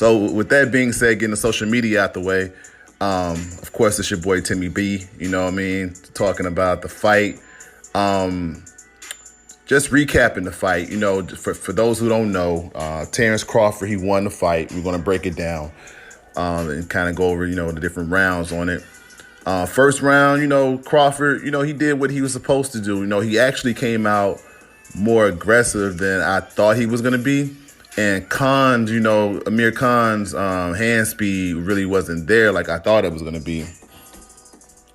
So with that being said, getting the social media out the way, of course, it's your boy Timmy B, you know what I mean, talking about the fight. Just recapping the fight, you know, for those who don't know, Terence Crawford, he won the fight. We're going to break it down and kind of go over, you know, the different rounds on it. First round, you know, Crawford, you know, he did what he was supposed to do. You know, he actually came out more aggressive than I thought he was going to be. And Khan's, you know, Amir Khan's hand speed really wasn't there like I thought it was going to be.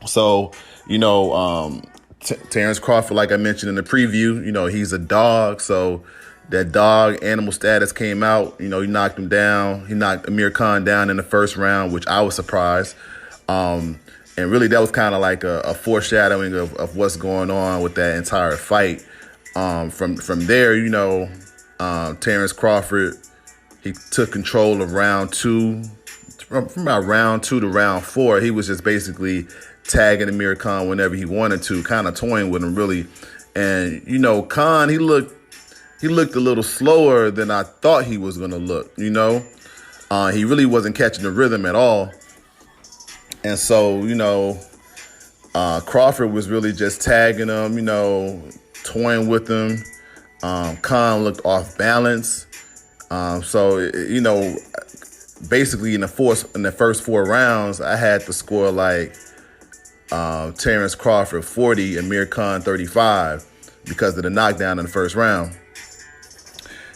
So, you know, Terence Crawford, like I mentioned in the preview, you know, he's a dog. So that dog animal status came out. You know, he knocked him down. He knocked Amir Khan down in the first round, which I was surprised. And really, that was kind of like a foreshadowing of what's going on with that entire fight. From there, you know, Terence Crawford, he took control of round two. From about round 2 to round 4, he was just basically tagging Amir Khan whenever he wanted to, kind of toying with him, really. And, you know, Khan, he looked a little slower than I thought he was going to look, you know. He really wasn't catching the rhythm at all. And so, you know, Crawford was really just tagging him, you know, toying with him. Khan looked off balance. So, you know, basically in the first 4 rounds, I had to score like Terence Crawford 40, Amir Khan 35 because of the knockdown in the first round.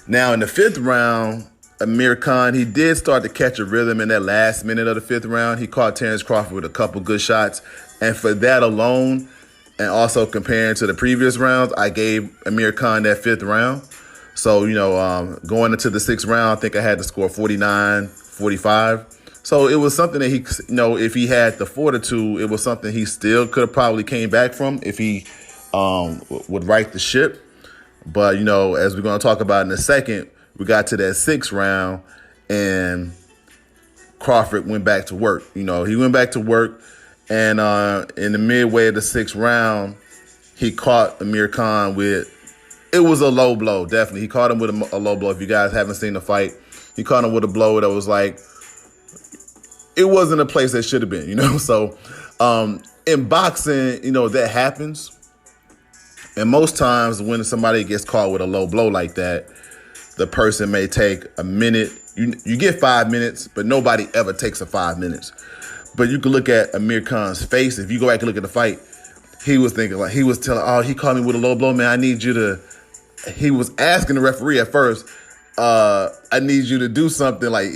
Now in the 5th round, Amir Khan, he did start to catch a rhythm in that last minute of the 5th round. He caught Terence Crawford with a couple good shots. And for that alone, and also comparing to the previous rounds, I gave Amir Khan that 5th round. So, you know, going into the 6th round, I think I had to score 49, 45. So it was something that he, you know, if he had the fortitude, it was something he still could have probably came back from if he would right the ship. But, you know, as we're going to talk about in a second, we got to that 6th round and Crawford went back to work. You know, he went back to work, and in the midway of the 6th round, he caught Amir Khan with, it was a low blow, definitely. He caught him with a low blow. If you guys haven't seen the fight, he caught him with a blow that was like, it wasn't a place that should have been, you know? So in boxing, you know, that happens. And most times when somebody gets caught with a low blow like that, the person may take a minute. You get 5 minutes, but nobody ever takes a 5 minutes. But you can look at Amir Khan's face. If you go back and look at the fight, he was thinking like, he was telling, oh, he caught me with a low blow, man. I need you to, he was asking the referee at first, I need you to do something. Like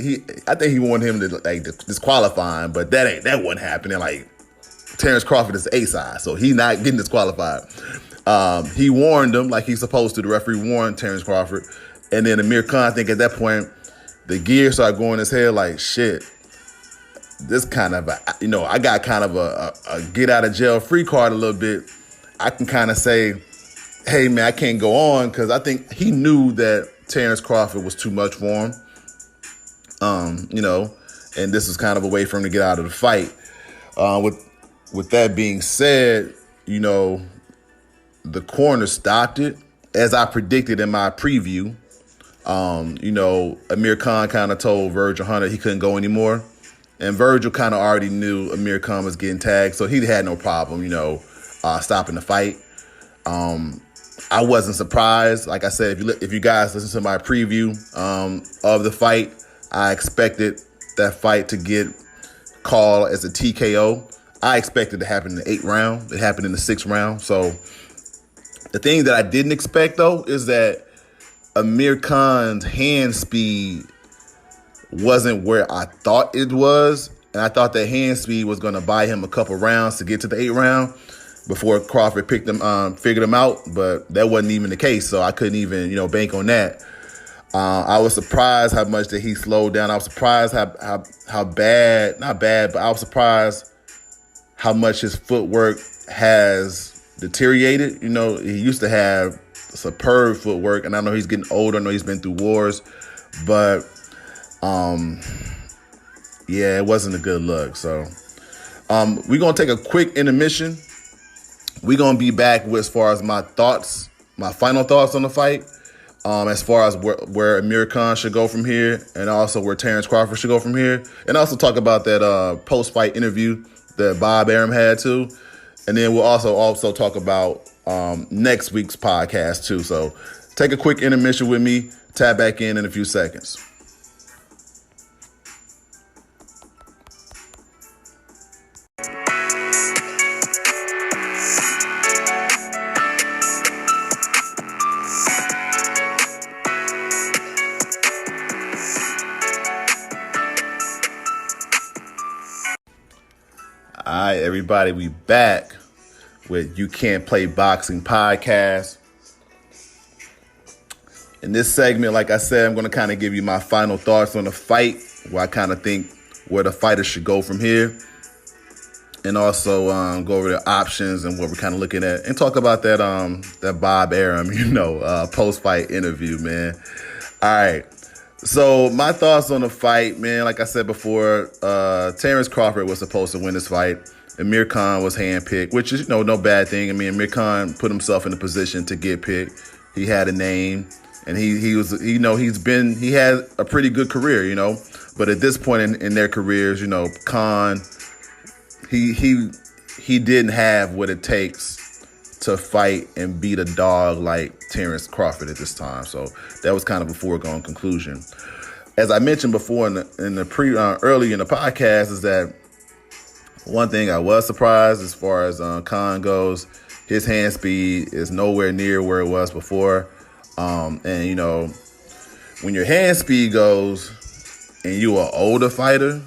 I think he wanted him to like disqualify him, but that wasn't happening. Like Terence Crawford is A-side, so he's not getting disqualified. He warned him like he's supposed to. The referee warned Terence Crawford. And then Amir Khan, I think at that point, the gears started going in his head like, shit, this kind of, you know, I got kind of a get out of jail free card a little bit. I can kind of say, hey, man, I can't go on, because I think he knew that Terence Crawford was too much for him, you know, and this was kind of a way for him to get out of the fight. With that being said, you know, the corner stopped it, as I predicted in my preview. You know, Amir Khan kind of told Virgil Hunter he couldn't go anymore. And Virgil kind of already knew Amir Khan was getting tagged, so he had no problem, you know, stopping the fight. I wasn't surprised. Like I said, if you guys listen to my preview of the fight, I expected that fight to get called as a TKO. I expected it to happen in the 8th round. It happened in the 6th round. So the thing that I didn't expect, though, is that Amir Khan's hand speed wasn't where I thought it was. And I thought that hand speed was going to buy him a couple rounds to get to the 8th round before Crawford figured him out. But that wasn't even the case. So I couldn't even, you know, bank on that. I was surprised how much that he slowed down. I was surprised how bad, not bad, but I was surprised how much his footwork has deteriorated. You know, he used to have superb footwork, and I know he's getting older. I know he's been through wars, but yeah, it wasn't a good look. So we're going to take a quick intermission. We're going to be back with as far as my thoughts, my final thoughts on the fight. as far as where Amir Khan should go from here, and also where Terence Crawford should go from here, and also talk about that post-fight interview that Bob Arum had too, and then we'll also talk about next week's podcast too. So take a quick intermission with me, tap back in a few seconds. All right, everybody, we back with You Can't Play Boxing podcast. In this segment, like I said, I'm going to kind of give you my final thoughts on the fight, where I kind of think where the fighter should go from here, and also go over the options and what we're kind of looking at, and talk about that Bob Arum, post-fight interview, man. All right. So my thoughts on the fight, man, like I said before, Terence Crawford was supposed to win this fight. Amir Khan was handpicked, which is, no bad thing. I mean, Amir Khan put himself in a position to get picked. He had a name, and he had a pretty good career, But at this point in their careers, Khan, he didn't have what it takes to fight and beat a dog like Terence Crawford at this time. So that was kind of a foregone conclusion. As I mentioned before early in the podcast, is that one thing I was surprised as far as Khan goes, his hand speed is nowhere near where it was before. And when your hand speed goes and you're an older fighter,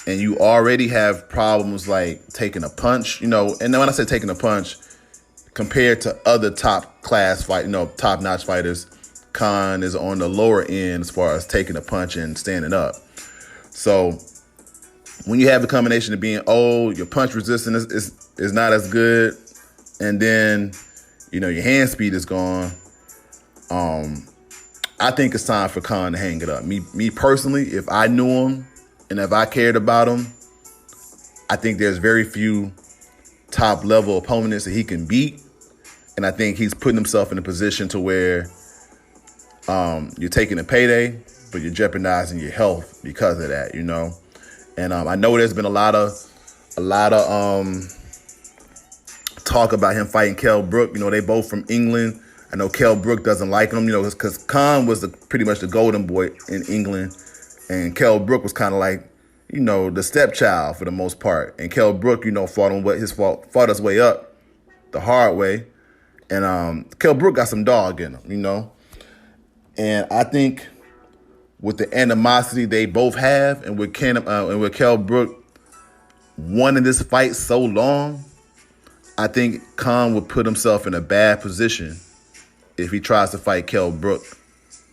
and you already have problems like taking a punch, and then when I say taking a punch, compared to other top notch fighters, Khan is on the lower end as far as taking a punch and standing up. So when you have the combination of being old, your punch resistance is not as good, and then, your hand speed is gone, I think it's time for Khan to hang it up. Me personally, if I knew him, and if I cared about him, I think there's very few top-level opponents that he can beat. And I think he's putting himself in a position to where you're taking a payday, but you're jeopardizing your health because of that, And I know there's been a lot of talk about him fighting Kell Brook. They both from England. I know Kell Brook doesn't like him, because Khan was pretty much the golden boy in England. And Kell Brook was kind of like, the stepchild for the most part. And Kell Brook, fought his way up the hard way. And Kell Brook got some dog in him, And I think with the animosity they both have, and with Kell Brook wanting this fight so long, I think Khan would put himself in a bad position if he tries to fight Kell Brook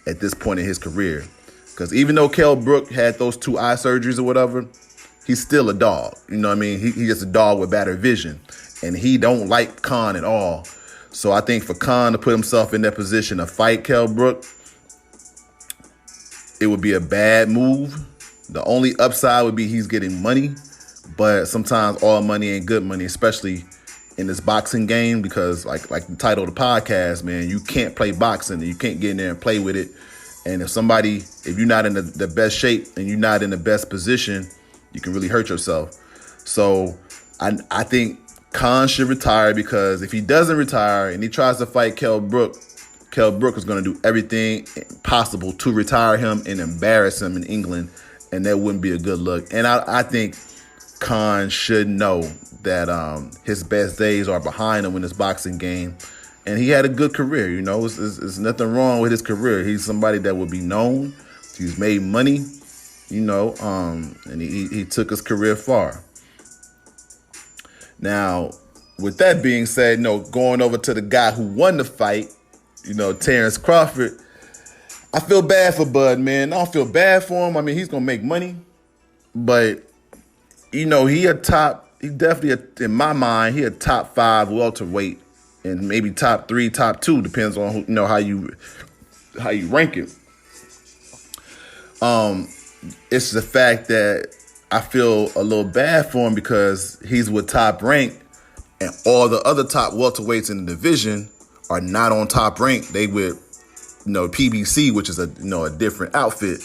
at this point in his career. Because even though Kell Brook had those 2 eye surgeries or whatever, he's still a dog. He's just a dog with better vision. And he don't like Khan at all. So I think for Khan to put himself in that position to fight Kell Brook, it would be a bad move. The only upside would be he's getting money. But sometimes all money ain't good money, especially in this boxing game. Because like the title of the podcast, man, you can't play boxing. And you can't get in there and play with it. And if you're not in the best shape and you're not in the best position, you can really hurt yourself. So I think Khan should retire, because if he doesn't retire and he tries to fight Kell Brook is going to do everything possible to retire him and embarrass him in England, and that wouldn't be a good look. And I think Khan should know that his best days are behind him in this boxing game. And he had a good career, There's nothing wrong with his career. He's somebody that would be known. He's made money, and he took his career far. Now, with that being said, going over to the guy who won the fight, Terence Crawford, I feel bad for Bud, man. I don't feel bad for him. I mean, he's going to make money. But, he definitely, in my mind, he a top 5 welterweight. And maybe top 3, top 2, depends on how you rank it. It's the fact that I feel a little bad for him because he's with Top Rank, and all the other top welterweights in the division are not on Top Rank. They with PBC, which is a different outfit.